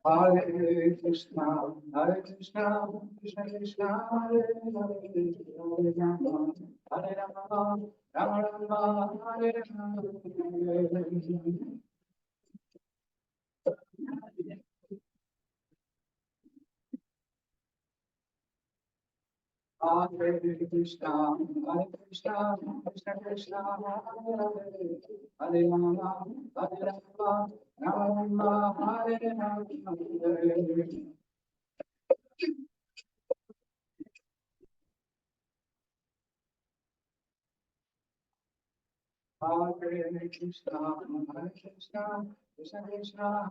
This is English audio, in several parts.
Hare Krishna, Krishna Krishna, Hare Hare, Hare Rama, Rama Rama, Hare Hare. Hare Krishna, Krishna Krishna, Hare Hare, Hare Rama, Rama Rama, Hare Hare. Hare Krishna, Krishna Krishna,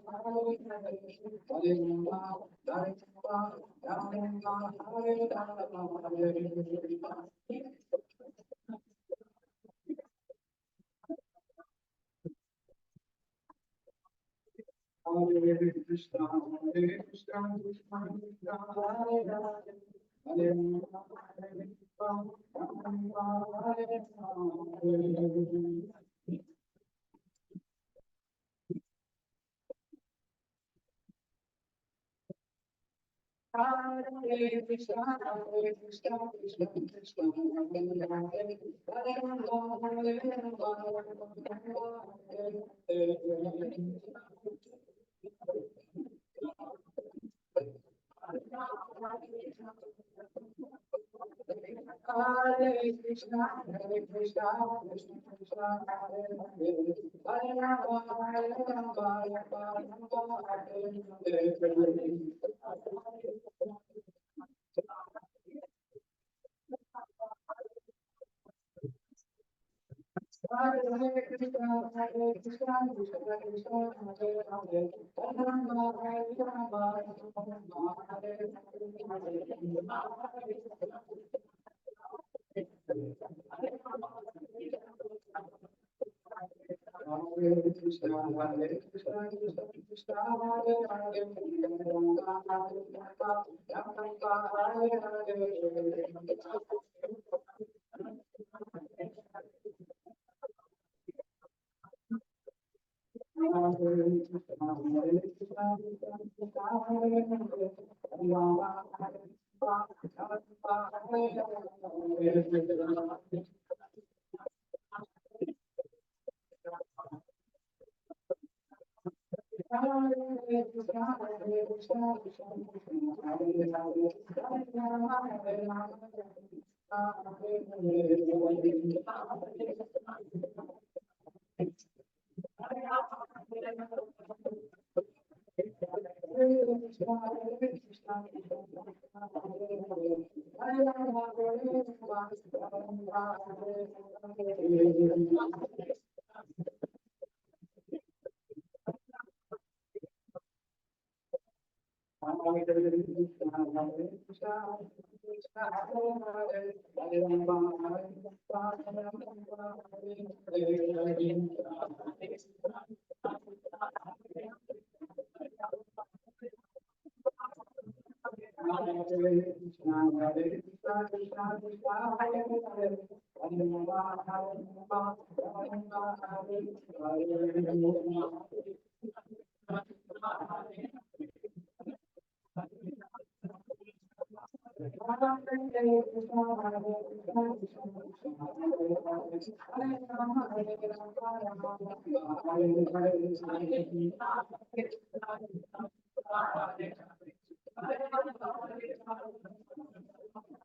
Hare Hare, Hare Rama, Rama Rama, Hare Hare. Hare Krishna, Krishna Krishna, Hare Hare, Hare Rama, Rama, Hare Hare. Hare Krishna, Krishna Krishna, Hare Rama, Hare Rama, Hare Hare. Hare Krishna, Krishna Krishna, Hare Rama, Hare Rama, Hare Hare Krishna, Krishna Krishna, Hare Rama, Hare Hare.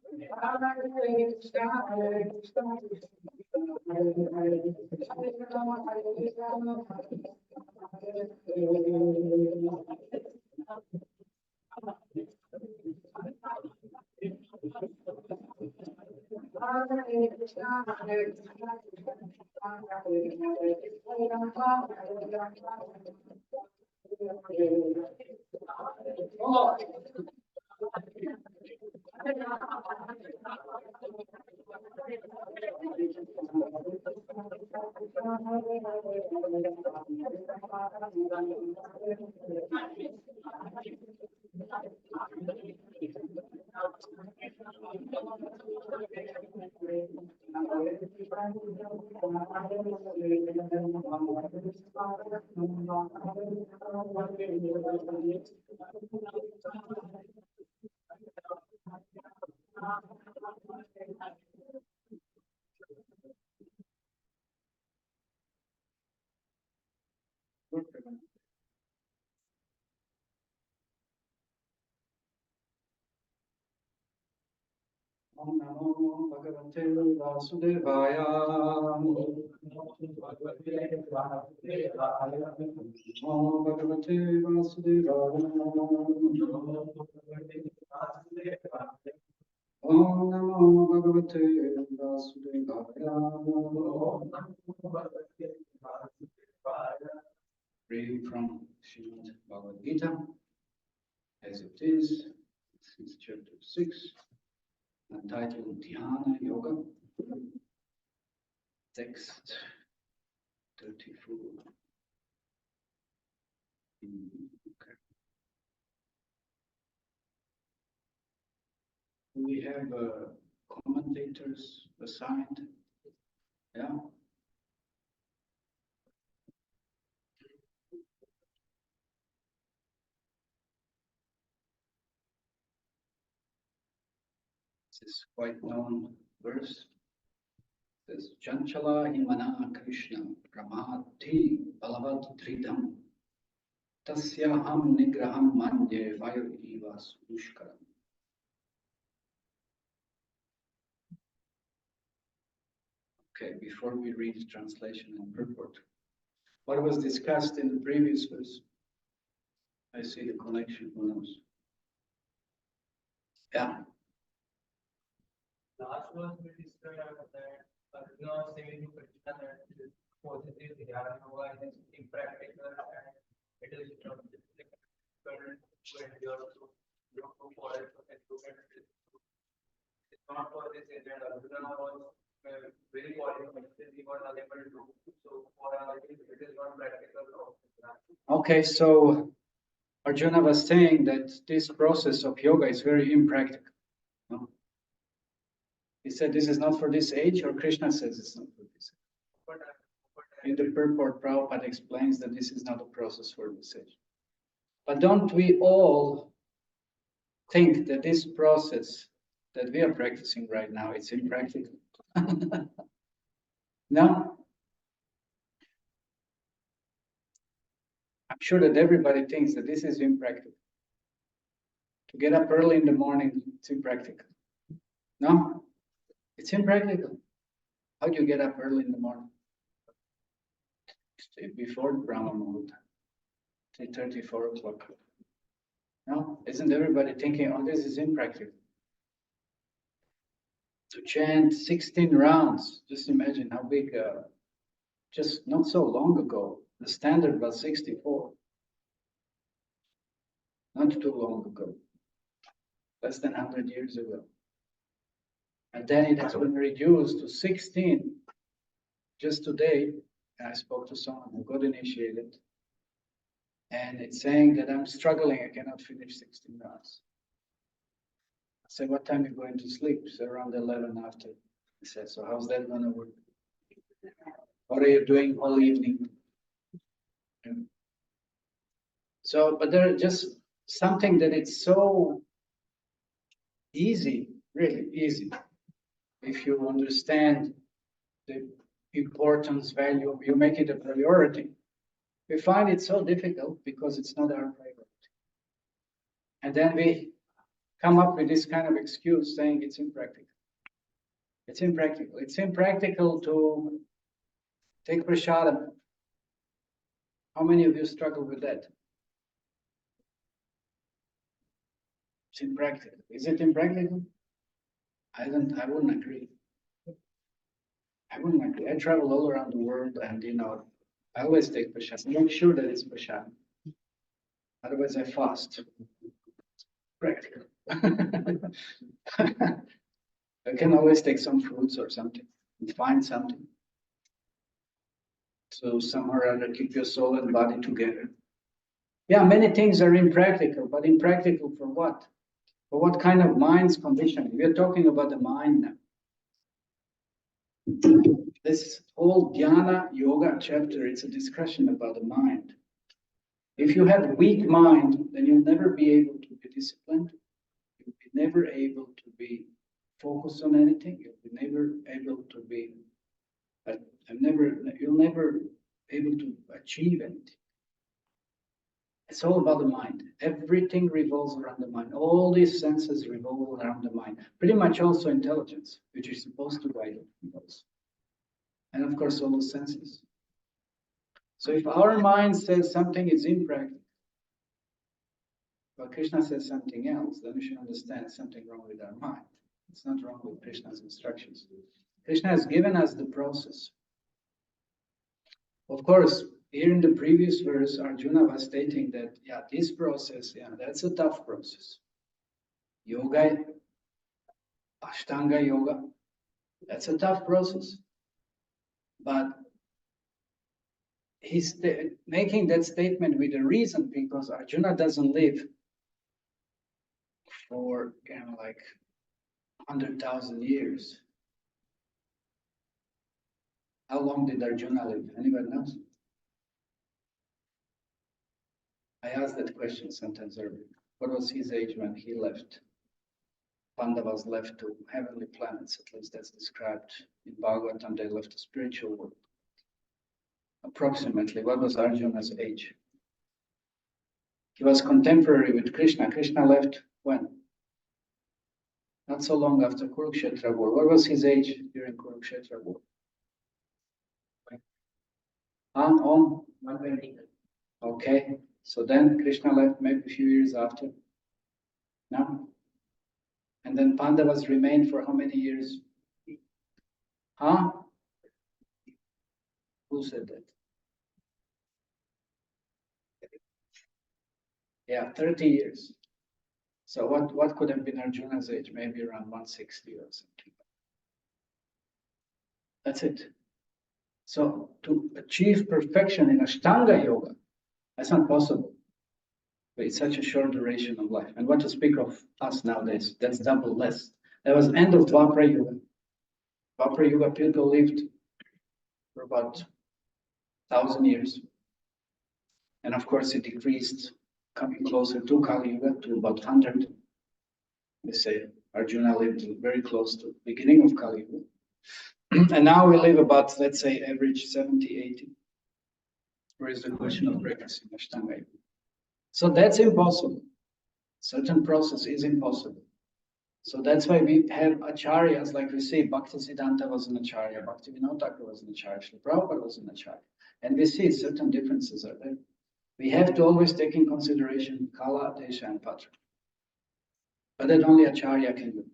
Hare Krishna, Krishna Krishna, Hare Hare, Hare Rama, Hare Om Namo Bhagavate Vasudevaya. Namo Bhagavate Vasudevaya. Om Namo Bhagavate Vasudevaya. Reading from Srimad Bhagavad Gita, as it is, since chapter 6, entitled Dhyana Yoga, text 34. Okay. We have commentators assigned. Yeah. This is quite known verse. It says, Chanchala himana Krishna Pramati Balavad Dridam Tasyaham Nigraham Manje Vayu Ivas Dushkaram. Okay, before we read the translation and purport, what was discussed in the previous verse? I see the connection, who knows? Yeah. Last verse we discussed that Arjuna was saying to Krishna that this positive Dhyana Yoga is impractical and it is difficult to endure. So you have to follow it and look at it. It's not for this agent. Arjuna was very qualified, he was unable to do. So for us, it is not practical. Okay, so Arjuna was saying that this process of yoga is very impractical. No? He said this is not for this age, or Krishna says it's not for this age. In the purport, Prabhupada explains that this is not a process for this age. But don't we all think that this process that we are practicing right now, it's impractical? No? I'm sure that everybody thinks that this is impractical. To get up early in the morning, it's impractical. No? It's impractical. How do you get up early in the morning? Before the Brahma Muhurta, 3:30, 4 o'clock. No? Isn't everybody thinking, oh, this is impractical? To chant 16 rounds, just imagine how big, just not so long ago, the standard was 64. Not too long ago, less than 100 years ago. And then it has been reduced to 16. Just today, I spoke to someone who got initiated, and it's saying that I'm struggling, I cannot finish 16 rounds. I said, what time are you going to sleep? He said, around 11 after. I said, so how's that going to work? What are you doing all evening? So, but there are just something that it's so easy, really easy, if you understand the importance, value, you make it a priority. We find it so difficult because it's not our priority. And then we come up with this kind of excuse saying it's impractical. It's impractical. It's impractical to take prasadam. How many of you struggle with that? It's impractical. Is it impractical? I wouldn't agree. I wouldn't agree. I travel all around the world and, I always take prasadam. Make sure that it's prasadam. Otherwise I fast. Practical. I can always take some fruits or something and find something. So somehow or other keep your soul and body together. Yeah, many things are impractical, but impractical for what? For what kind of mind's conditioning? We are talking about the mind now. This whole Dhyana Yoga chapter, it's a discussion about the mind. If you have a weak mind, then you'll never be able to be disciplined. You'll be never able to be focused on anything. You'll be never able to be, you'll never able to achieve anything. It's all about the mind. Everything revolves around the mind. All these senses revolve around the mind. Pretty much also intelligence, which is supposed to guide us. And of course, all the senses. So if our mind says something is impractical, but Krishna says something else, then we should understand something wrong with our mind. It's not wrong with Krishna's instructions. Krishna has given us the process. Of course, here in the previous verse, Arjuna was stating that, yeah, this process, yeah, that's a tough process. Yoga, Ashtanga Yoga, that's a tough process. But he's making that statement with a reason, because Arjuna doesn't live for, like 100,000 years. How long did Arjuna live? Anybody knows? I asked that question sometimes earlier. What was his age when he left? Pandavas left to heavenly planets, at least that's described in Bhagavad, and they left the spiritual world. Approximately, what was Arjuna's age? He was contemporary with Krishna. Krishna left when? Not so long after Kurukshetra war. What was his age during Kurukshetra war? On 120. Okay, so then Krishna left maybe a few years after. No? And then Pandavas remained for how many years? Huh? Who said that? Yeah, 30 years. So what could have been Arjuna's age? Maybe around 160 or something. That's it. So to achieve perfection in Ashtanga Yoga, that's not possible. But it's such a short duration of life. And what to speak of us nowadays? That's double less. That was end of Dwapara Yuga. Dwapara Yuga, people lived for about 1,000 years. And of course it decreased, coming closer to Kali Yuga, to about 100. They say Arjuna lived very close to the beginning of Kali Yuga. And now we live about, let's say, average 70, 80. Where is the question of practicing Ashtanga Yoga? So that's impossible. Certain process is impossible. So that's why we have acharyas, like we say, Bhaktisiddhanta was an acharya, Bhaktivinoda Thakur was an acharya, Srila Prabhupada was an acharya. And we see certain differences are there. We have to always take in consideration Kala, Desha, and Patra. But that only acharya can do.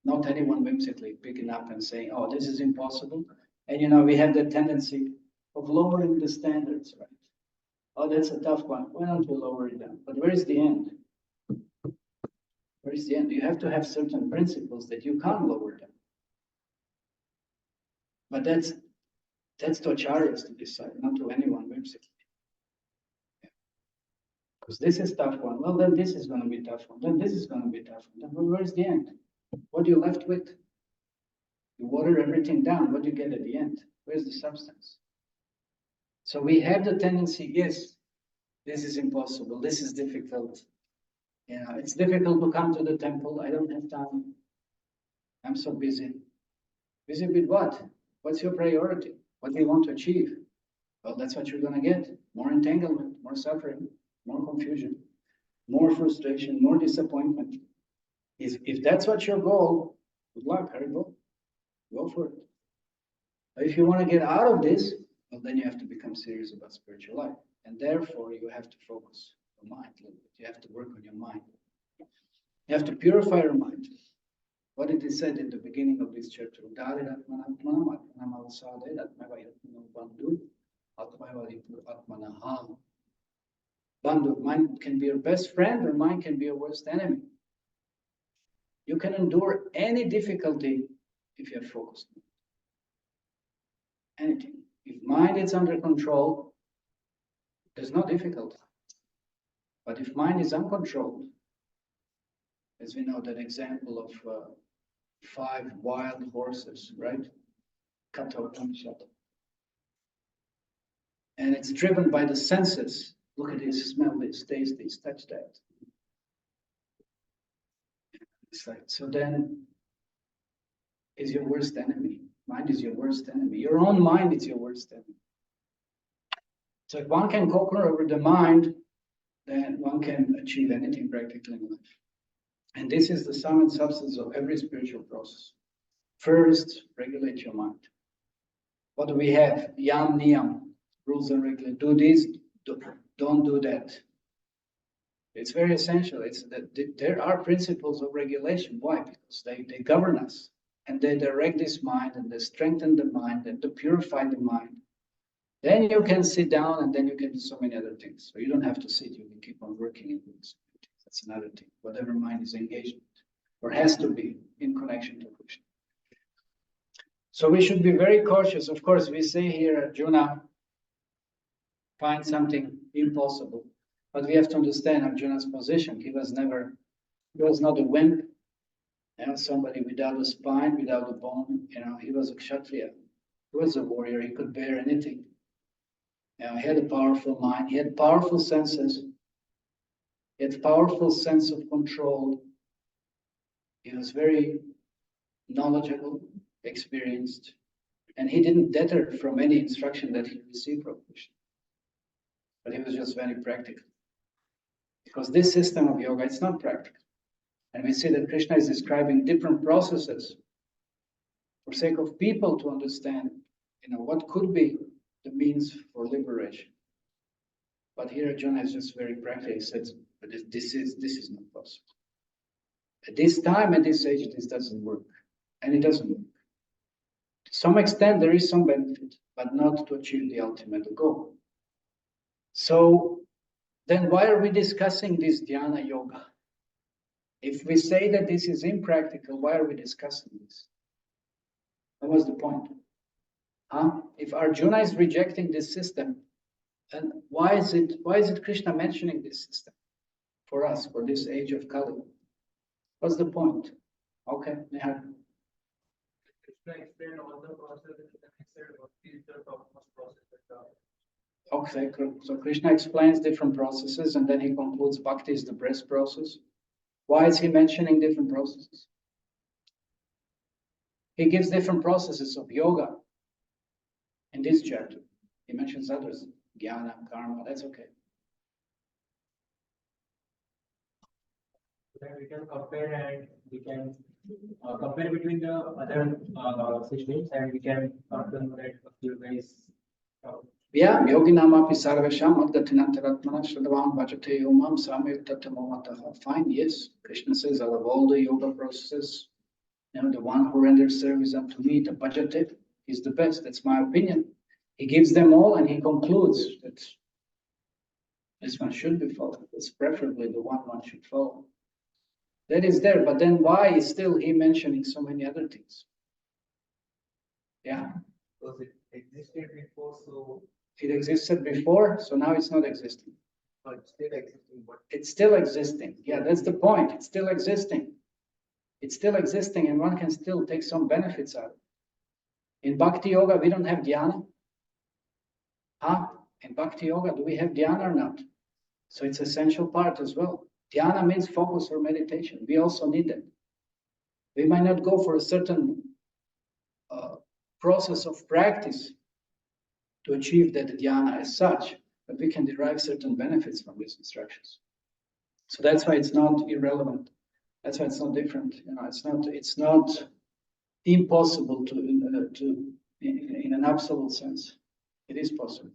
Not anyone whimsically picking up and saying, oh, this is impossible. And we have the tendency of lowering the standards, right? Oh, that's a tough one. Why don't we lower it down? But where is the end? Where is the end? You have to have certain principles that you can't lower down. But that's to acharyas to decide, not to anyone whimsically. Because this is tough one. Well, then this is going to be tough one. Then this is going to be tough one. Then where's the end? What are you left with? You water everything down. What do you get at the end? Where's the substance? So we have the tendency, yes, this is impossible. This is difficult. It's difficult to come to the temple. I don't have time. I'm so busy. Busy with what? What's your priority? What do you want to achieve? Well, that's what you're going to get. More entanglement, more suffering, more confusion, more frustration, more disappointment. If that's what your goal, good luck, Haribo. Go for it. But if you want to get out of this, well, then you have to become serious about spiritual life. And therefore, you have to focus your mind a little bit. You have to work on your mind. You have to purify your mind. What it is said in the beginning of this chapter, Bandhu, mind can be your best friend or mind can be your worst enemy. You can endure any difficulty if you have focused. Anything. If mind is under control, there's no difficulty. But if mind is uncontrolled, as we know that example of 5 wild horses, right? Kata Upanishad. And it's driven by the senses. Look at this, smell this, taste this, touch that. It's like, so then is your worst enemy. Mind is your worst enemy. Your own mind is your worst enemy. So if one can conquer over the mind, then one can achieve anything practically in life. And this is the sum and substance of every spiritual process. First, regulate your mind. What do we have? Yam niyam, rules and regulations. Do this, don't do that. It's very essential. It's that there are principles of regulation. Why? Because they govern us. And they direct this mind, and they strengthen the mind, and to purify the mind. Then you can sit down, and then you can do so many other things. So you don't have to sit, you can keep on working in this. That's another thing. Whatever mind is engaged with, or has to be in connection to Krishna. So we should be very cautious. Of course, we say here, Arjuna, find something impossible. But we have to understand Arjuna's position. He was not a wimp. Somebody without a spine, without a bone. He was a kshatriya. He was a warrior. He could bear anything. He had a powerful mind. He had powerful senses. He had powerful sense of control. He was very knowledgeable, experienced, and he didn't deter from any instruction that he received from Krishna. But he was just very practical. Because this system of yoga, it's not practical. And we see that Krishna is describing different processes for sake of people to understand, what could be the means for liberation. But here Arjuna is just very practical. He says, but this is not possible. At this time, at this age, this doesn't work. And it doesn't work. To some extent, there is some benefit, but not to achieve the ultimate goal. So then why are we discussing this dhyana yoga? If we say that this is impractical, why are we discussing this? What was the point? If Arjuna is rejecting this system, then why is it Krishna mentioning this system for us, for this age of Kali? What's the point? Okay, Nihar. Krishna explained all the processes and he said what is the topmost process. Okay, so Krishna explains different processes and then he concludes bhakti is the best process. Why is he mentioning different processes? He gives different processes of yoga in this chapter. He mentions others, jnana, karma, that's okay. Then we can compare and we can compare between the other systems and we can confirm that a few guys. Yeah, yoginamapi sarvesham adgatinantaratmana shradhavam bhajate yomam samyuk tatamamataha. Fine, yes. Krishna says, out of all the yoga processes, the one who renders service unto me, the bhajate, is the best. That's my opinion. He gives them all and he concludes that this one should be followed. It's preferably the one should follow. That is there, but then why is still he mentioning so many other things? Yeah. Because it existed before, so It existed before, so now it's not existing. it's still existing, but It's still existing. Yeah, that's the point. It's still existing. It's still existing and one can still take some benefits out of it. In Bhakti Yoga, we don't have dhyana. In Bhakti Yoga, do we have dhyana or not? So it's an essential part as well. Dhyana means focus or meditation. We also need that. We might not go for a certain process of practice to achieve that dhyana as such, but we can derive certain benefits from these instructions. So that's why it's not irrelevant. That's why it's not different. It's not impossible to in an absolute sense. It is possible.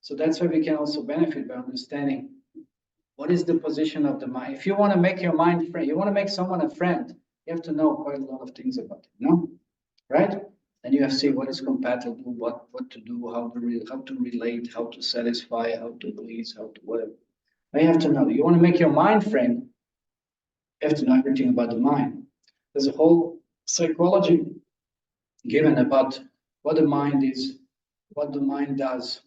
So that's why we can also benefit by understanding what is the position of the mind. If you want to make your mind friend, you want to make someone a friend, you have to know quite a lot of things about it, no? Right? And you have to see what is compatible, what to do, how to relate, how to satisfy, how to please, how to whatever. You have to know. You want to make your mind friend, you have to know everything about the mind. There's a whole psychology given about what the mind is what the mind does,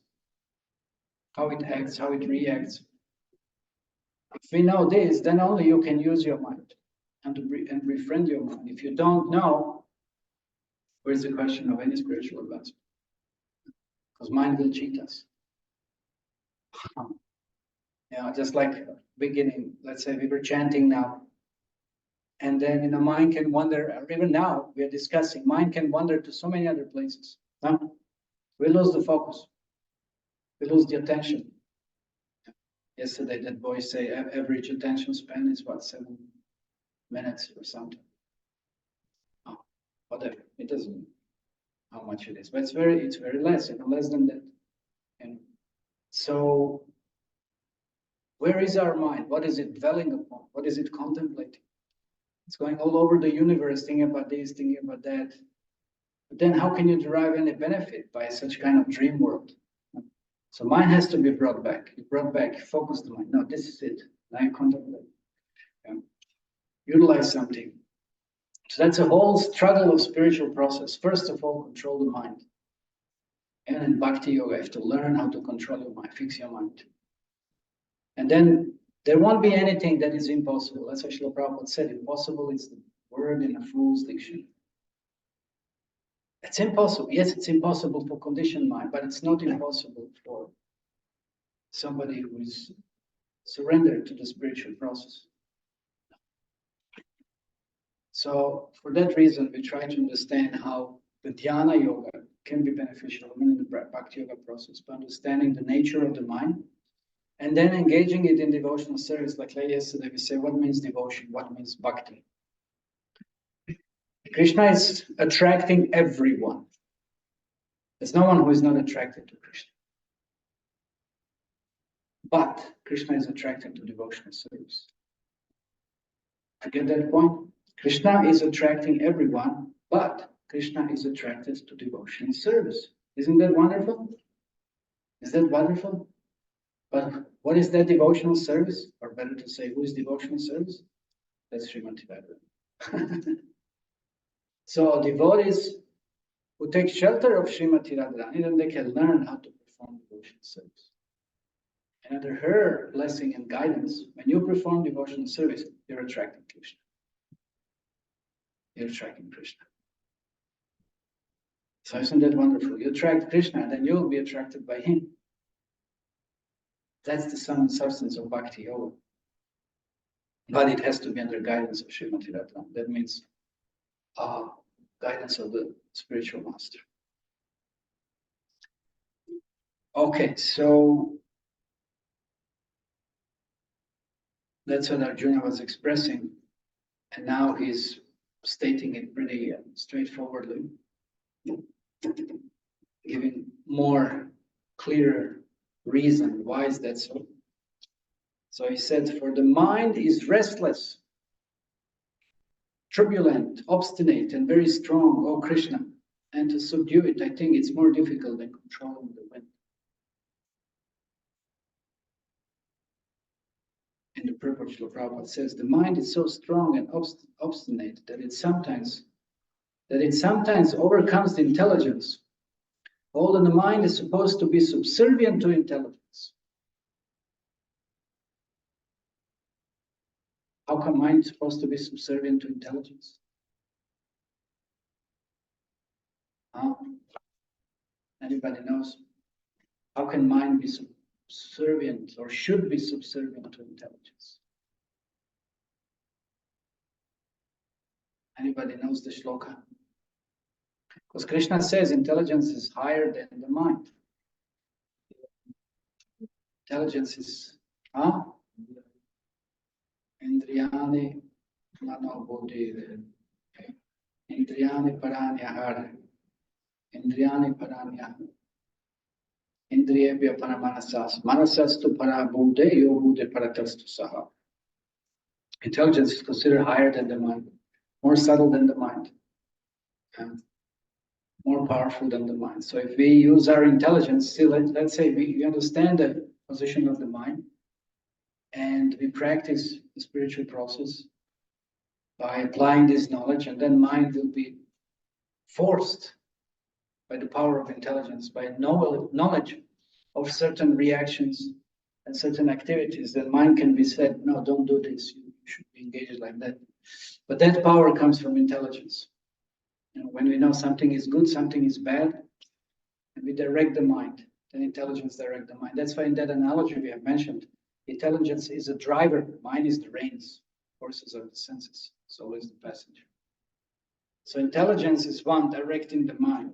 how it acts, how it reacts. If we know this, then only you can use your mind and befriend your mind. If you don't know, where's the question of any spiritual advancement? Because mind will cheat us. Yeah, just like beginning, let's say we were chanting now, and then mind can wander, or even now we are discussing, mind can wander to so many other places. Huh? We lose the focus. We lose the attention. Yesterday, that boy say average attention span is what, 7 minutes or something. Oh, whatever. It doesn't know how much it is, but it's very less, less than that. And so, where is our mind? What is it dwelling upon? What is it contemplating? It's going all over the universe, thinking about this, thinking about that. But then, how can you derive any benefit by such kind of dream world? So mind has to be brought back. You brought back, focus the mind. No, this is it. Now you contemplate. Yeah. Utilize something. So that's a whole struggle of spiritual process. First of all, control the mind. And in Bhakti Yoga, you have to learn how to control your mind, fix your mind. And then there won't be anything that is impossible. That's what Srila Prabhupada said. Impossible is the word in a fool's dictionary. It's impossible. Yes, it's impossible for conditioned mind, but it's not impossible for somebody who is surrendered to the spiritual process. So for that reason, we try to understand how the dhyana yoga can be beneficial in the bhakti yoga process by understanding the nature of the mind and then engaging it in devotional service. Like yesterday, we say, what means devotion? What means bhakti? Krishna is attracting everyone. There's no one who is not attracted to Krishna. But Krishna is attracted to devotional service. You get that point? Krishna is attracting everyone, but Krishna is attracted to devotional service. Isn't that wonderful? Is that wonderful? But what is that devotional service? Or better to say, who is devotional service? That's Srimati Radharani. So devotees who take shelter of Srimati Radharani, then they can learn how to perform devotional service. And under her blessing and guidance, when you perform devotional service, you're attracting Krishna. You're attracting Krishna. So isn't that wonderful? You attract Krishna, then you'll be attracted by him. That's the sum and substance of Bhakti Yoga. But it has to be under guidance of Srimati Radharani. That means guidance of the spiritual master. Okay, so that's what Arjuna was expressing, and now he's stating it pretty straightforwardly, giving more clearer reason. Why is that so? So he said, for the mind is restless, turbulent, obstinate, and very strong, O Krishna. And to subdue it, I think it's more difficult than controlling the wind. In the purport, Srila Prabhupada says, the mind is so strong and obstinate that it sometimes overcomes the intelligence. Although the mind is supposed to be subservient to intelligence. How come mind is supposed to be subservient to intelligence? Anybody knows? How can mind be subservient or should be subservient to intelligence? Anybody knows the shloka? Because Krishna says intelligence is higher than the mind. Intelligence is Indriyani mano buddhi, Indriyani paranyahara, Indriyani paranyahara, Indriyebhya paramanasas, manasastu parabuddhe, yo buddhe paratastu saha. Intelligence is considered higher than the mind, more subtle than the mind, more powerful than the mind. So if we use our intelligence, still, let's say we understand the position of the mind, and we practice the spiritual process by applying this knowledge, and then mind will be forced by the power of intelligence, by knowledge of certain reactions and certain activities, then mind can be said, no, don't do this, you should be engaged like that. But that power comes from intelligence. When we know something is good, something is bad, and we direct the mind, then intelligence directs the mind. That's why in that analogy we have mentioned, intelligence is a driver, mind is the reins, forces of the senses, soul is the passenger. So intelligence is one directing the mind.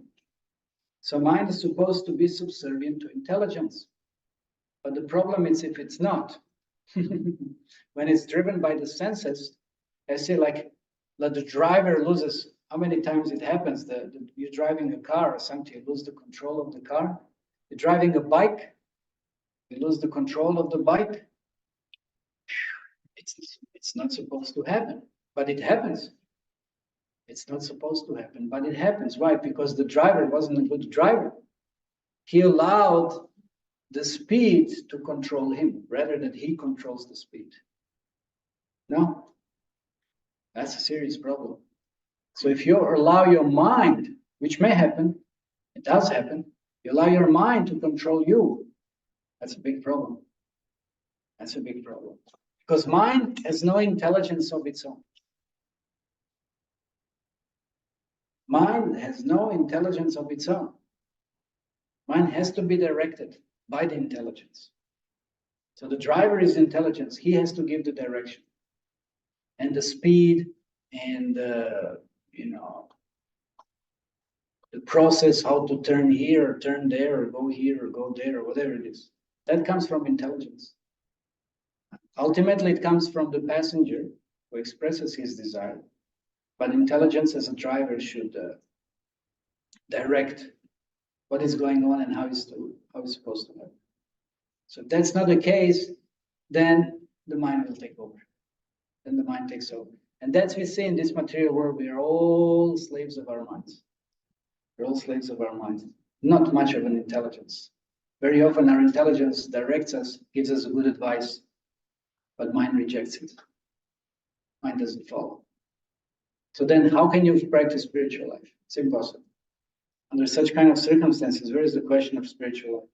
So mind is supposed to be subservient to intelligence. But the problem is if it's not, when it's driven by the senses, I say like the driver loses, how many times it happens that you're driving a car or something, you lose the control of the car. You're driving a bike, you lose the control of the bike. It's not supposed to happen, but it happens. It's not supposed to happen, but it happens. Why? Because the driver wasn't a good driver. He allowed the speed to control him rather than he controls the speed. No, that's a serious problem. So if you allow your mind, which may happen, it does happen, you allow your mind to control you, that's a big problem. That's a big problem. Because mind has no intelligence of its own. Mind has no intelligence of its own. Mind has to be directed by the intelligence. So the driver is intelligence. He has to give the direction and the speed and the process, how to turn here or turn there or go here or go there or whatever it is. That comes from intelligence. Ultimately, it comes from the passenger who expresses his desire. But intelligence as a driver should direct what is going on and how it's supposed to happen. So if that's not the case, then the mind will take over. Then the mind takes over. And that's we see in this material world, we are all slaves of our minds. We're all slaves of our minds. Not much of an intelligence. Very often our intelligence directs us, gives us good advice, but mind rejects it. Mind doesn't follow. So then how can you practice spiritual life? It's impossible. Under such kind of circumstances, where is the question of spiritual life?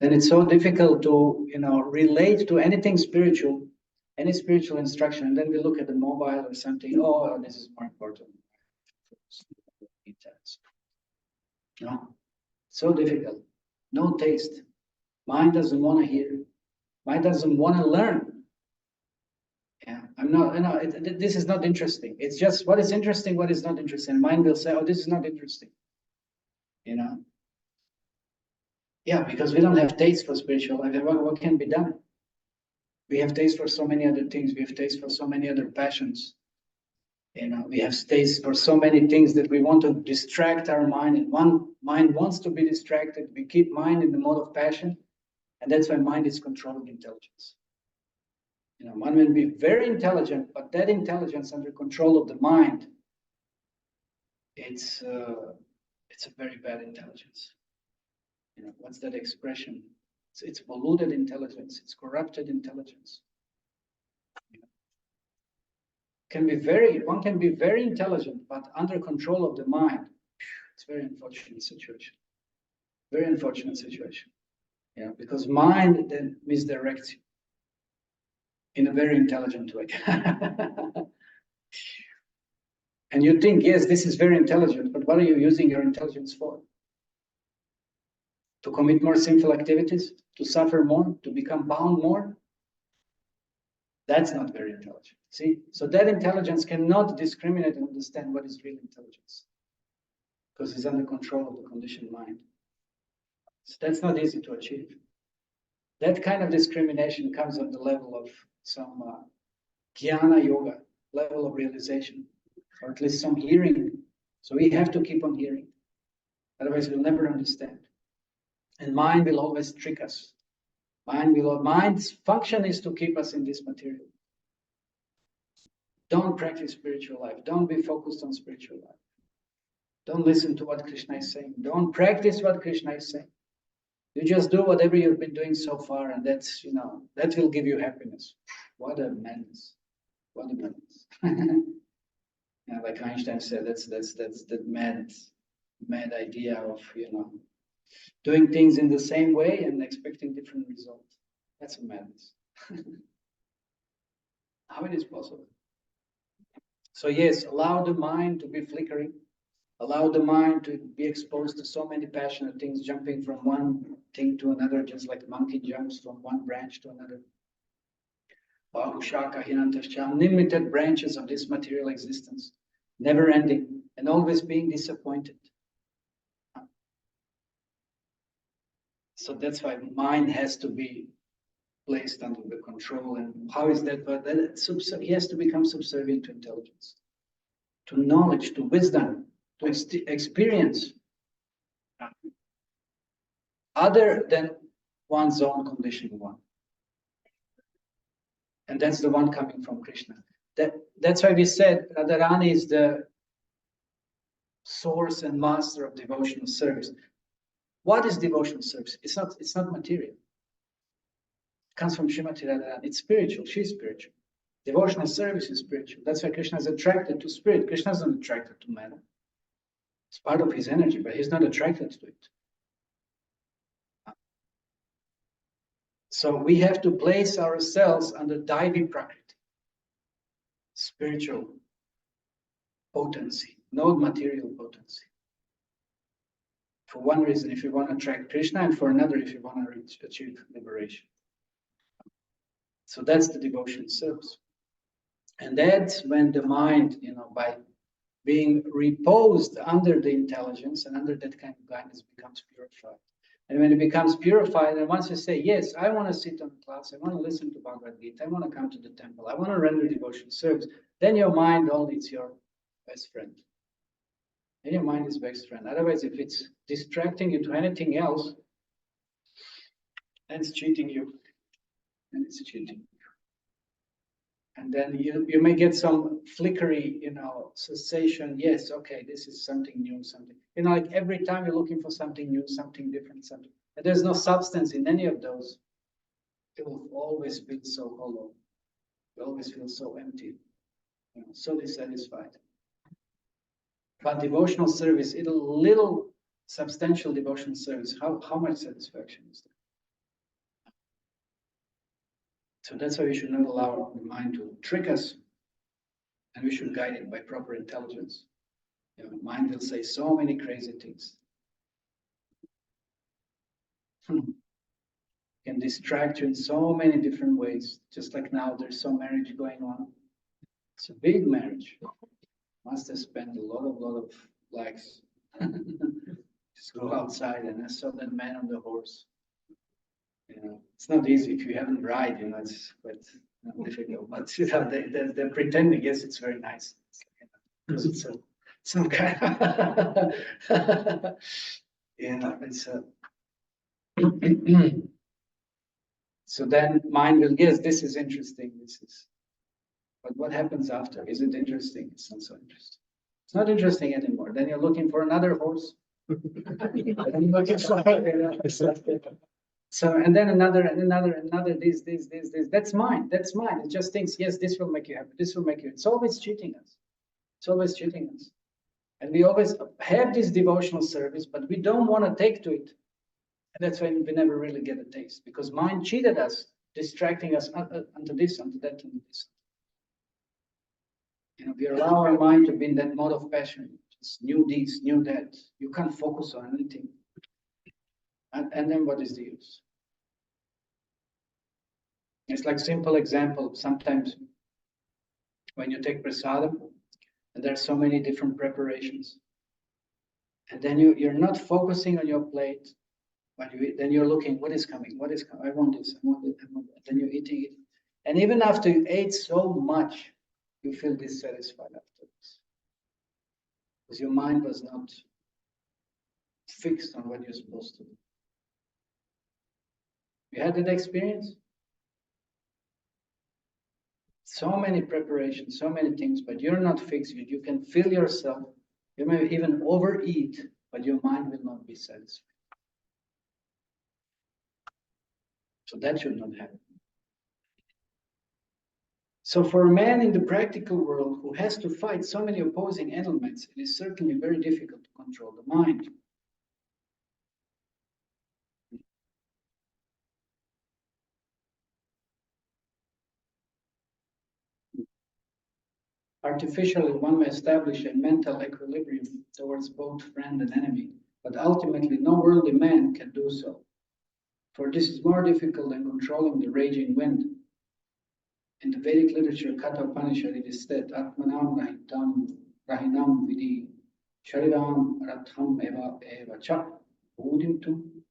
Then it's so difficult to relate to anything spiritual, any spiritual instruction, and then we look at the mobile or something, oh, this is more important. No, so difficult. No taste. Mind doesn't want to hear. Mind doesn't want to learn. Yeah, I'm not, this is not interesting. It's just what is interesting, what is not interesting. Mind will say, oh, this is not interesting. Yeah, because we don't have taste for spiritual life. What can be done? We have taste for so many other things. We have taste for so many other passions. We have taste for so many things that we want to distract our mind. And one mind wants to be distracted. We keep mind in the mode of passion. And that's why mind is controlling intelligence. One will be very intelligent, but that intelligence under control of the mind, it's a very bad intelligence. What's that expression? It's polluted intelligence. It's corrupted intelligence. One can be very intelligent, but under control of the mind. It's a very unfortunate situation. Very unfortunate situation. Because mind then misdirects you in a very intelligent way. And you think, yes, this is very intelligent, but what are you using your intelligence for? To commit more sinful activities? To suffer more? To become bound more? That's not very intelligent. See? So that intelligence cannot discriminate and understand what is real intelligence. Because it's under control of the conditioned mind. So that's not easy to achieve. That kind of discrimination comes at the level of some jnana yoga, level of realization, or at least some hearing. So we have to keep on hearing. Otherwise we'll never understand. And mind will always trick us. Mind's function is to keep us in this material. Don't practice spiritual life. Don't be focused on spiritual life. Don't listen to what Krishna is saying. Don't practice what Krishna is saying. You just do whatever you've been doing so far, and that's, that will give you happiness. What a madness. What a madness. Like Einstein said, that's madness. mad idea of, doing things in the same way and expecting different results. That's a madness. How it is possible? So yes, allow the mind to be flickering. Allow the mind to be exposed to so many passionate things, jumping from one thing to another, just like monkey jumps from one branch to another. Bahushaka Hirantascha, unlimited branches of this material existence, never ending, and always being disappointed. So that's why mind has to be placed under the control. And how is that? But he has to become subservient to intelligence, to knowledge, to wisdom, to experience other than one's own conditioned one. And that's the one coming from Krishna. That's why we said Radharani is the source and master of devotional service. What is devotional service? It's not material. It comes from Srimati Radharani. It's spiritual. She's spiritual. Devotional service is spiritual. That's why Krishna is attracted to spirit. Krishna is not attracted to matter. It's part of his energy, but he's not attracted to it. So we have to place ourselves under Daivi Prakriti, spiritual potency, not material potency. For one reason, if you want to attract Krishna, and for another, if you want to achieve liberation. So that's the devotion service. And that's when the mind, by being reposed under the intelligence and under that kind of guidance, becomes purified. And when it becomes purified, and once you say, yes, I want to sit on class, I want to listen to Bhagavad Gita, I want to come to the temple, I want to render devotion service, then your mind only is your best friend. And your mind is best friend. Otherwise, if it's distracting you to anything else, then it's cheating you. And it's cheating. And then you may get some flickery, cessation. Yes, okay, this is something new, something. Like every time you're looking for something new, something different, something. And there's no substance in any of those. It will always feel so hollow. You always feel so empty, so dissatisfied. But devotional service, little substantial devotional service, how much satisfaction is there? So that's why we should not allow the mind to trick us, and we should guide it by proper intelligence. The mind will say so many crazy things. Can distract you in so many different ways. Just like now, there's some marriage going on. It's a big marriage. Must have spent a lot of likes. Just go outside, and I saw that man on the horse. It's not easy if you haven't ride. It's quite difficult. But they're pretending. Yes, it's very nice. Because it's some kind of it's so then mind will guess, this is interesting. But what happens after? Is it interesting? It's not so interesting. It's not interesting anymore. Then you're looking for another horse. So, and then another, this. That's mine. It just thinks, yes, this will make you happy. This will make you. It's always cheating us. And we always have this devotional service, but we don't want to take to it. And that's why we never really get a taste, because mind cheated us, distracting us onto this, onto that, onto this. We allow our mind to be in that mode of passion. Just new this, new that. You can't focus on anything. And then what is the use? It's like simple example. Sometimes when you take prasadam, and there's so many different preparations, and then you're not focusing on your plate, but then you're looking, what is coming? I want this, I want it, I want that. Then you're eating it. And even after you ate so much, you feel dissatisfied afterwards. Because your mind was not fixed on what you're supposed to do. You had that experience? So many preparations, so many things, but you're not fixed. You can feel yourself. You may even overeat, but your mind will not be satisfied. So that should not happen. So for a man in the practical world who has to fight so many opposing elements, it is certainly very difficult to control the mind. Artificially, one may establish a mental equilibrium towards both friend and enemy, but ultimately no worldly man can do so. For this is more difficult than controlling the raging wind. In the Vedic literature, Katha Upanishad, it is said, Atmanam rahinam vidi, shariram ratham eva cha, udimtum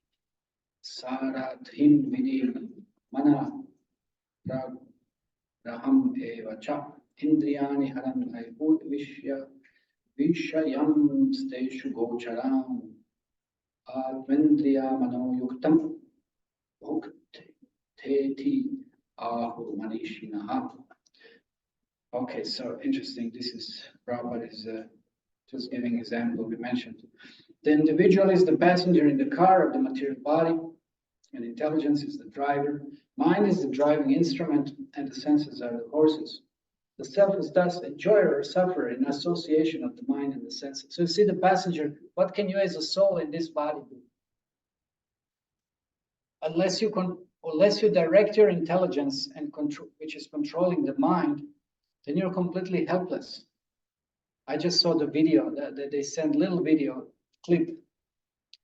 saradhim vidi, mana raham eva cha, indriyani haram aibud vishayam steshu gocharam, advendriya mano yuktam, bhukteti ahu manishinaha. Okay, so interesting. This is Prabhupada is just giving example we mentioned. The individual is the passenger in the car of the material body, and intelligence is the driver. Mind is the driving instrument, and the senses are the horses. The self is thus a enjoyer or sufferer in association of the mind and the senses. So you see the passenger, what can you as a soul in this body do? Unless you direct your intelligence and control, which is controlling the mind, then you're completely helpless. I just saw the video that they sent little video clip.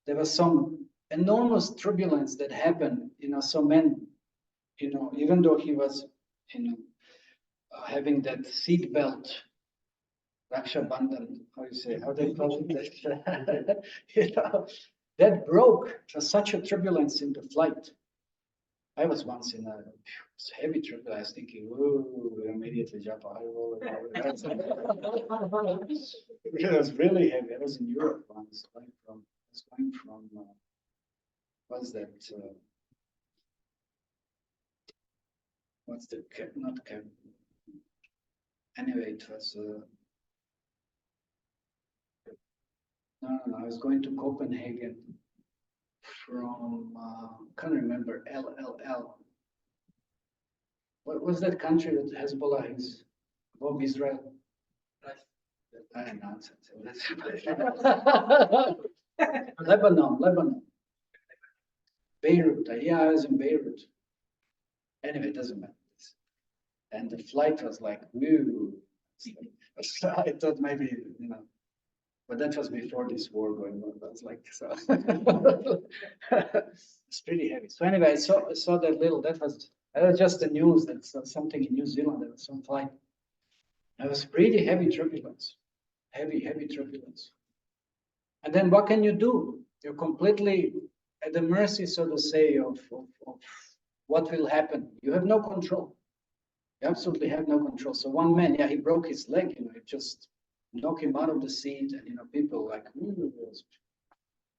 There was some enormous turbulence that happened, some men, even though he was, having that seat belt, Raksha Bandhan, how they call it, that broke. It was such a turbulence in the flight. I was once in a heavy turbulence. I was thinking, "Whoa!" Immediately jump out. It was really heavy. I was in Europe once, going from what's that? What's the not cab? Anyway, it was. No. I was going to Copenhagen from can't remember LLL. What was that country that Hezbollah is above Israel? I am nonsense. Lebanon. Beirut. Yeah, I was in Beirut. Anyway, it doesn't matter. And the flight was like, woo. I thought maybe, but that was before this war going on. That was like, so it's pretty heavy. So anyway, I saw that that was just the news. That's something in New Zealand. There was some flight. It was pretty heavy turbulence, heavy turbulence. And then what can you do? You're completely at the mercy, so to say, of what will happen. You have no control. You absolutely have no control. So one man, he broke his leg. It just knocked him out of the seat, and people like, ooh, it was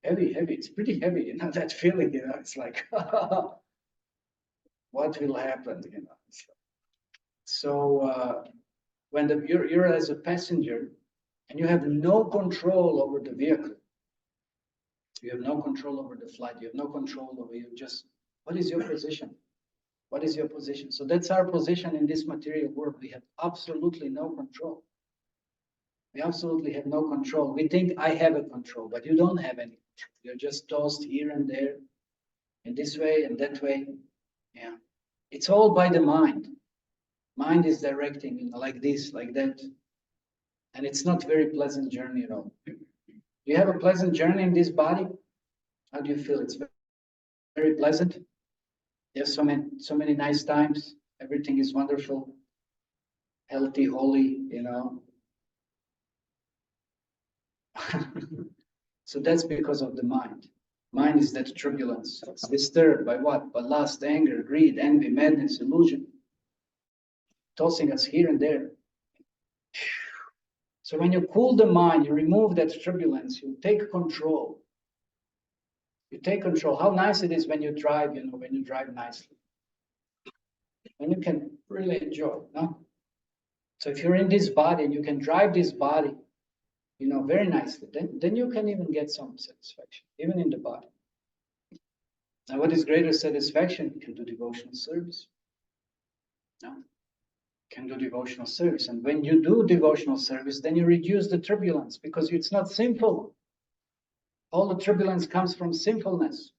heavy. It's pretty heavy. That feeling. It's like, what will happen? So when you're as a passenger, and you have no control over the vehicle. You have no control over the flight. You have no control over what is your position? What is your position? So that's our position in this material world. We have absolutely no control. We absolutely have no control. We think I have a control, but you don't have any control. You're just tossed here and there, in this way and that way. Yeah. It's all by the mind. Mind is directing, like this, like that. And it's not a very pleasant journey at all. You have a pleasant journey in this body? How do you feel? It's very pleasant. You have so many nice times. Everything is wonderful, healthy, holy, So that's because of the mind. Mind is that turbulence. It's disturbed by what? By lust, anger, greed, envy, madness, illusion. Tossing us here and there. So when you cool the mind, you remove that turbulence, you take control. You take control. How nice it is when you drive, when you drive nicely. When you can really enjoy, no? So if you're in this body and you can drive this body, very nicely, then you can even get some satisfaction, even in the body. Now, what is greater satisfaction? You can do devotional service. No? can do devotional service. And when you do devotional service, then you reduce the turbulence because it's not sinful. All the turbulence comes from sinfulness.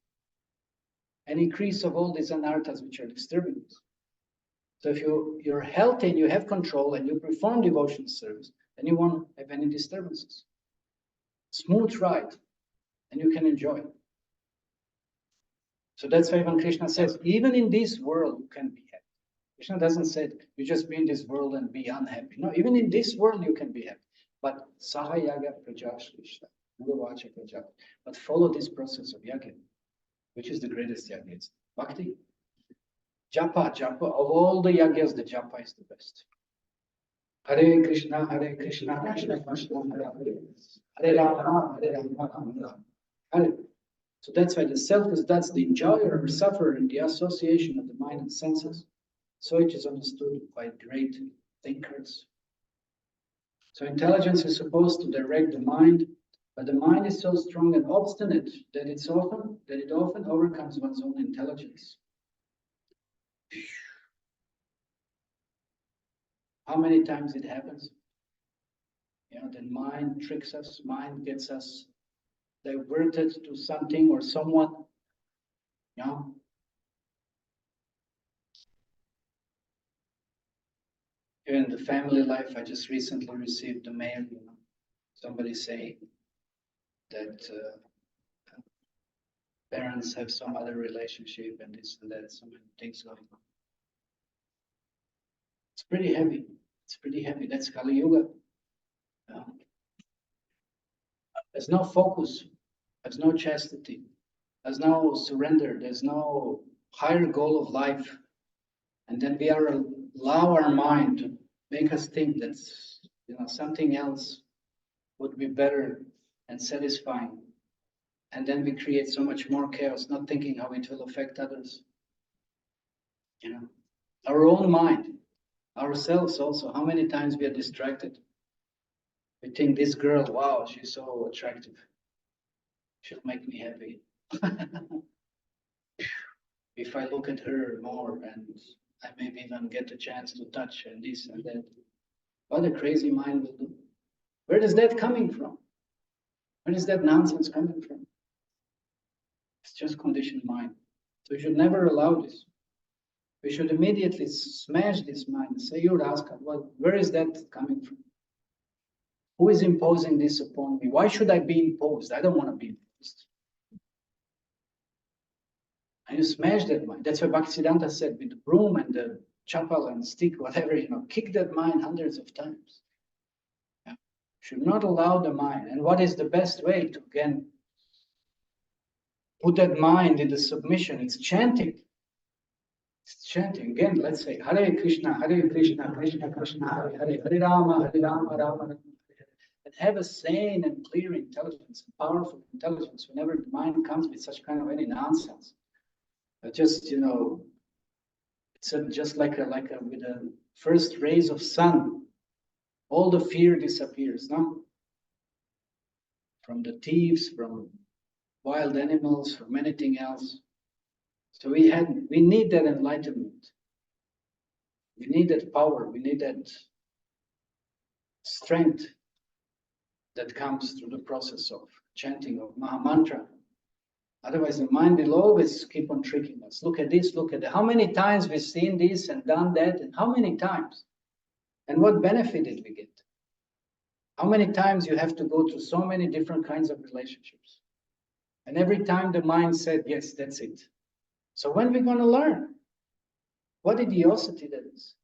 An increase of all these anarthas which are disturbing us. So if you're healthy and you have control and you perform devotional service, then you won't have any disturbances. Smooth ride, and you can enjoy. So that's why when Krishna says, even in this world you can be happy. Krishna doesn't say you just be in this world and be unhappy. No, even in this world you can be happy. But sahayaga prajashrishta, but follow this process of yaga, which is the greatest yaga. It's bhakti. Japa, of all the yagas, the japa is the best. Hare Krishna, Krishna Krishna, Hare Rama, Rama, Hare. So that's why the self is, that's the enjoyer or sufferer in the association of the mind and senses. So it is understood by great thinkers. So intelligence is supposed to direct the mind, but the mind is so strong and obstinate that it often overcomes one's own intelligence. How many times it happens? The mind tricks us, mind gets us diverted to something or someone. In the family life, I just recently received a mail, somebody saying that parents have some other relationship and this and that, so many things going on. It's pretty heavy. It's pretty heavy. That's Kali Yuga. There's no focus. There's no chastity. There's no surrender. There's no higher goal of life. And then we allow our mind to make us think that something else would be better and satisfying. And then we create so much more chaos, not thinking how it will affect others. Our own mind, ourselves also, how many times we are distracted. We think this girl, wow, she's so attractive. She'll make me happy. If I look at her more and I maybe even get a chance to touch and this and that. What a crazy mind will do. Where is that coming from? Where is that nonsense coming from? It's just conditioned mind. So we should never allow this. We should immediately smash this mind and say, Yuraska, where is that coming from? Who is imposing this upon me? Why should I be imposed? I don't want to be imposed. And you smash that mind. That's why Bhaktisiddhanta said with the broom and the chapel and stick, whatever, kick that mind hundreds of times. Should not allow the mind. And what is the best way to, again, put that mind in the submission? It's chanting. It's chanting. Again, let's say, Hare Krishna, Krishna Krishna, Hare Hare, Hare Rama, Rama Rama. And have a sane and clear intelligence, powerful intelligence, whenever the mind comes with such kind of any nonsense. But just, it's just like with the first rays of sun, all the fear disappears, no? From the thieves, from wild animals, from anything else. So we need that enlightenment. We need that power. We need that strength that comes through the process of chanting of Maha Mantra. Otherwise, the mind will always keep on tricking us. Look at this, look at that. How many times we've seen this and done that, and how many times? And what benefit did we get? How many times you have to go through so many different kinds of relationships? And every time the mind said, yes, that's it. So when are we going to learn? What idiocy that is.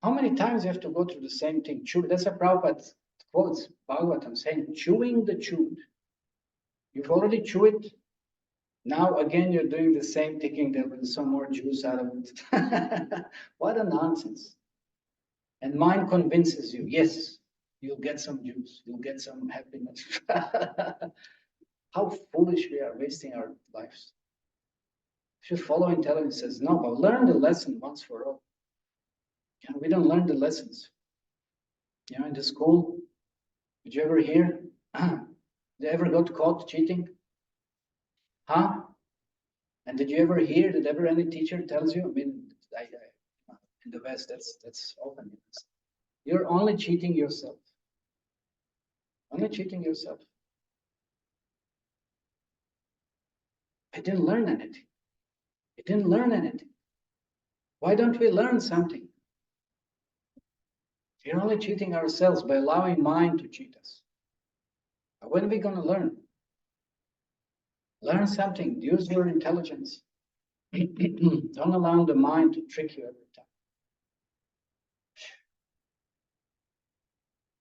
How many times you have to go through the same thing? That's a Prabhupada quotes Bhagavad, I'm saying, chewing the chewed. You've already chewed it. Now again, you're doing the same, thinking there will be some more juice out of it. What a nonsense. And mind convinces you, yes, you'll get some juice, you'll get some happiness. How foolish we are, wasting our lives. We should follow intelligence. Says, no, but learn the lesson once for all. We don't learn the lessons. In the school, did you ever hear? Did you ever got caught cheating? Huh? And did you ever hear that ever any teacher tells you? In the West, that's open. You're only cheating yourself. Only cheating yourself. I didn't learn anything. I didn't learn anything. Why don't we learn something? We're only cheating ourselves by allowing mind to cheat us. When are we going to learn? Learn something. Use your intelligence. Don't allow the mind to trick you every time.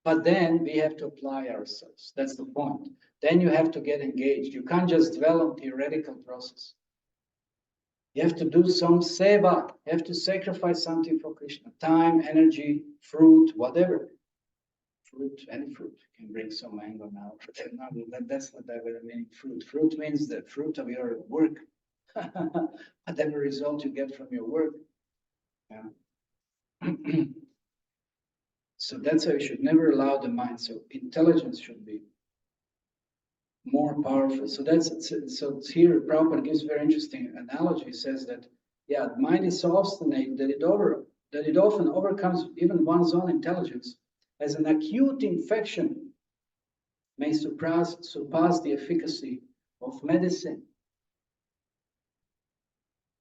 But then we have to apply ourselves. That's the point. Then you have to get engaged. You can't just dwell on theoretical process. You have to do some seva. You have to sacrifice something for Krishna. Time, energy, fruit, whatever. Fruit, any fruit. You can bring some mango now. That's not that very meaning fruit. Fruit means the fruit of your work. Whatever result you get from your work. Yeah. So that's why we should never allow the mind. So intelligence should be more powerful. So here Prabhupada gives a very interesting analogy. He says that the mind is so obstinate that it often overcomes even one's own intelligence, as an acute infection may surpass the efficacy of medicine.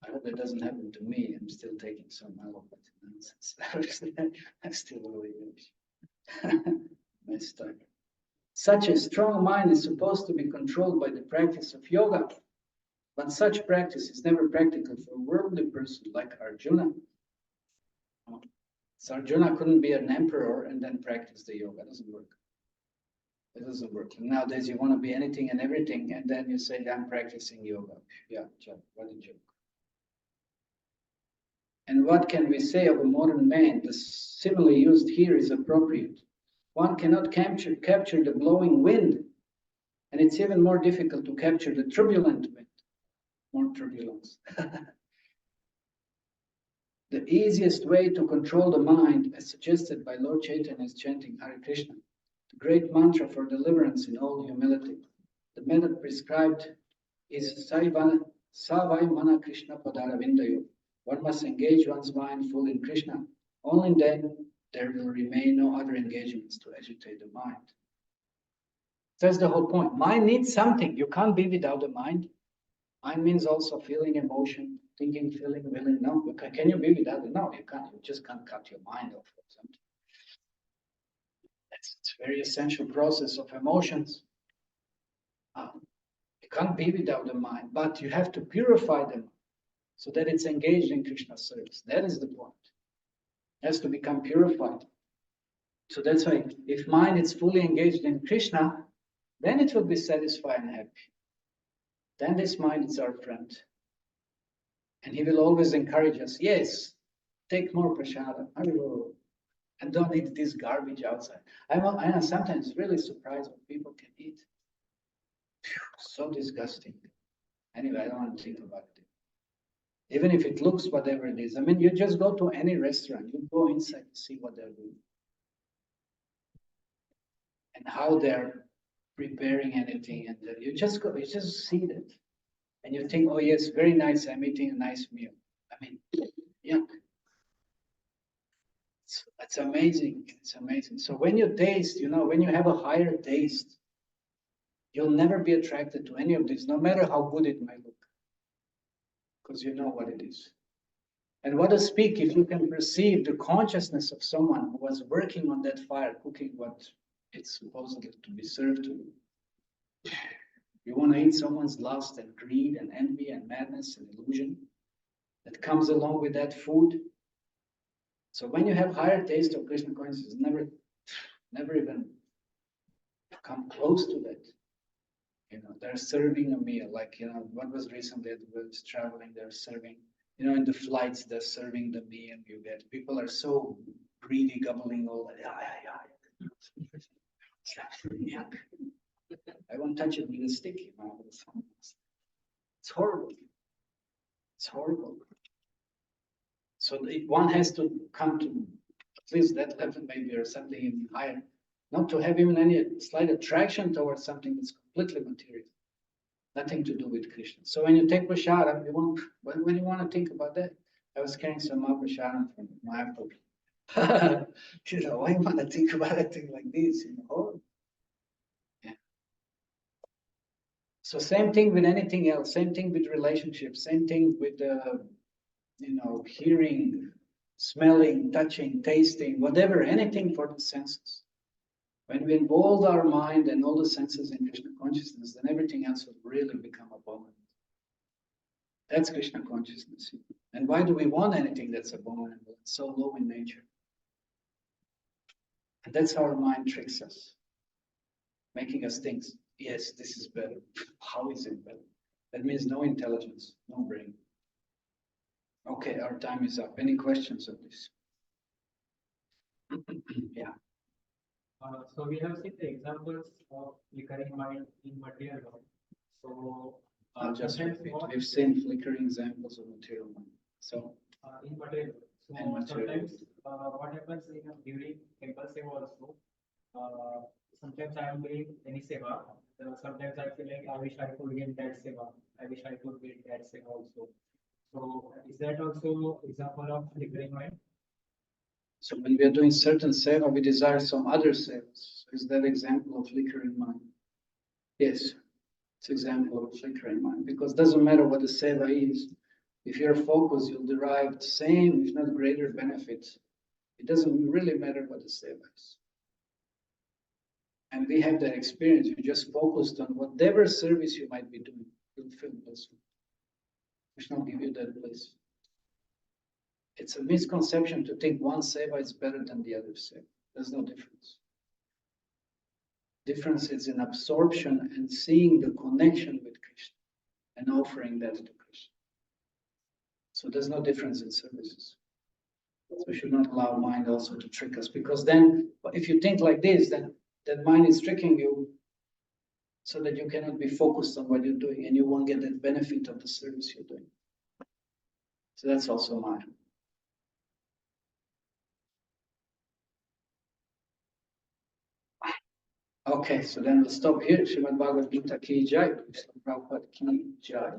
I hope that doesn't happen to me. I'm still taking some allopathy nonsense. I'm still really messed up. Such a strong mind is supposed to be controlled by the practice of yoga, but such practice is never practical for a worldly person like Arjuna. So Arjuna couldn't be an emperor and then practice the yoga. It doesn't work. It doesn't work. And nowadays you want to be anything and everything, and then you say, I'm practicing yoga. Yeah, what a joke. And what can we say of a modern man? The simile used here is appropriate. One cannot capture the blowing wind, and it's even more difficult to capture the turbulent wind. More turbulence. The easiest way to control the mind, as suggested by Lord Chaitanya, is chanting Hare Krishna, the great mantra for deliverance in all humility. The method prescribed is Savai Mana Krishna Padara Vindayo. One must engage one's mind fully in Krishna. Only then there will remain no other engagements to agitate the mind. That's the whole point. Mind needs something. You can't be without the mind. Mind means also feeling emotion, thinking, feeling, willing. No, can you be without it? No, you can't. You just can't cut your mind off or something. It's a very essential process of emotions. You can't be without the mind, but you have to purify them so that it's engaged in Krishna's service. That is the point. It has to become purified. So that's why if mind is fully engaged in Krishna, then it will be satisfied and happy. Then this mind is our friend. And he will always encourage us, yes, take more prasada, and don't eat this garbage outside. I'm sometimes really surprised what people can eat. So disgusting. Anyway, I don't want to think about it. Even if it looks whatever it is. I mean, you just go to any restaurant, you go inside to see what they're doing. And how they're preparing anything. And you just see that. And you think, oh yes, very nice, I'm eating a nice meal. I mean, yuck. It's amazing, it's amazing. So when you taste, when you have a higher taste, you'll never be attracted to any of this, no matter how good it might look. Because you know what it is. And what to speak if you can perceive the consciousness of someone who was working on that fire, cooking what it's supposedly to be served to you. You want to eat someone's lust and greed and envy and madness and illusion that comes along with that food. So when you have higher taste of Krishna consciousness, never even come close to that. They're serving a meal, like, what was recently I was traveling, they're serving, in the flights, they're serving the meal you get. People are so greedy, gobbling all that. Yeah. I won't touch it with a stick, It's horrible. It's horrible. So one has to come to at least that level, maybe, or something even higher, not to have even any slight attraction towards something that's completely material, nothing to do with Krishna. So when you take prasada, when you want to think about that, I was carrying some Mahaprasad from Mayapur. She said, why you want to think about a thing like this? Yeah. So same thing with anything else, same thing with relationships, same thing with hearing, smelling, touching, tasting, whatever, anything for the senses. When we involve our mind and all the senses in Krishna consciousness, then everything else will really become abominable. That's Krishna consciousness. And why do we want anything that's abominable? It's so low in nature. And that's how our mind tricks us, making us think, yes, this is better. How is it better? That means no intelligence, no brain. Okay, our time is up. Any questions on this? Yeah. So we have seen the examples of flickering mind in material world. So I'll just sometimes repeat. what We've seen flickering examples of material mind. So, in material world. So And material sometimes what happens during temple seva also. Sometimes I am doing any seva. Sometimes I feel like I wish I could get that seva. I wish I could get that seva also. So is that also example of flickering mind? so when we are doing certain seva, we desire some other sevas. Is that example of flickering mind? Yes, it's example of flickering mind, because it doesn't matter what the seva is. If you're focused, you'll derive the same, if not greater benefits. It doesn't really matter what the seva is. And we have that experience. You just focused on whatever service you might be doing. You'll feel blissful. Krishna will give you that bliss. It's a misconception to think one seva is better than the other seva. There's no difference. Difference is in absorption and seeing the connection with Krishna and offering that to Krishna. So there's no difference in services. So we should not allow mind also to trick us, because then if you think like this, then that mind is tricking you so that you cannot be focused on what you're doing and you won't get the benefit of the service you're doing. So that's also mind. Okay, so then we'll stop here. Srimad Bhagavad Gita ki jai. Krishna Prabhupada ki jai.